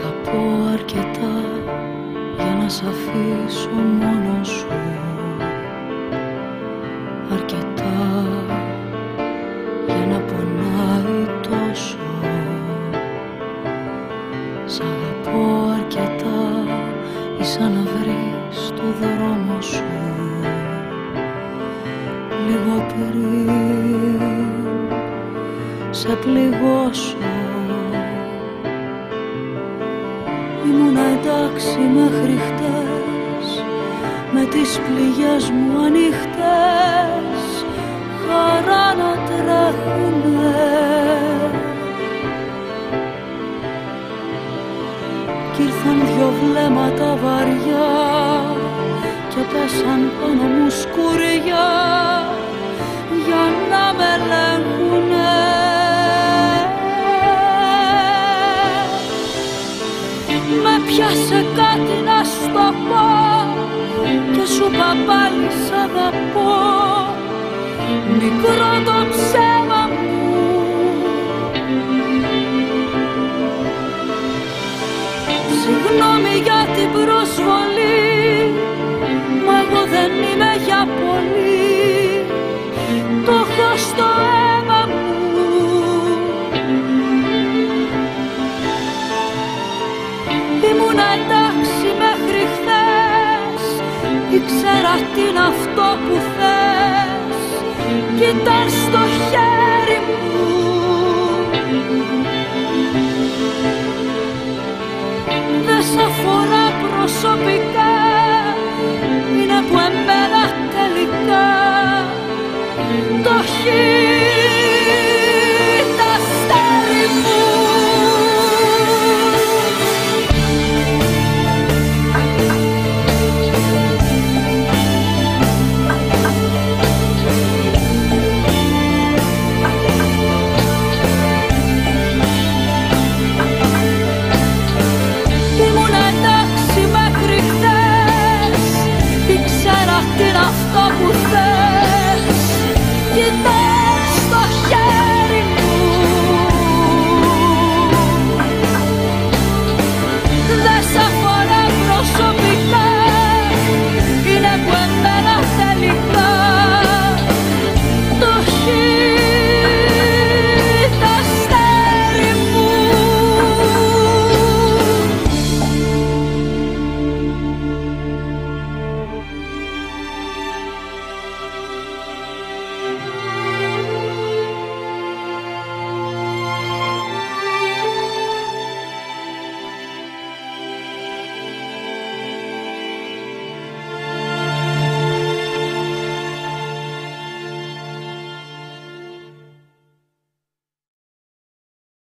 αγαπώ αρκετά για να σ' αφήσω μόνο σου. Αρκετά για να πονάει τόσο. Σ' αγαπώ αρκετά ίσα να βρεις το δρόμο σου. Λίγο πριν σε πληγώσω. Ήμουνα εντάξει μέχρι χτες, με τις πληγές μου ανοιχτές, χαρά να τρέχουνε. Κι ήρθαν δυο βλέμματα βαριά και πέσαν πάνω μου σκουριά για να με ελέγχουνε. Με πιάσε κάτι να στο πω και σου είπα πάλι σ' αγαπώ. Μικρό το ψέμα μου, συγγνώμη για την προσβολή, μα εγώ δεν είμαι για πολύ. Το έχω στο αίμα μου. Ήμουνα εντάξει μέχρι χθες, ήξερα τι είναι αυτό που θες κι ήταν στο χέρι μου. Δεν σ' αφορά προσωπικά, είναι που εμένα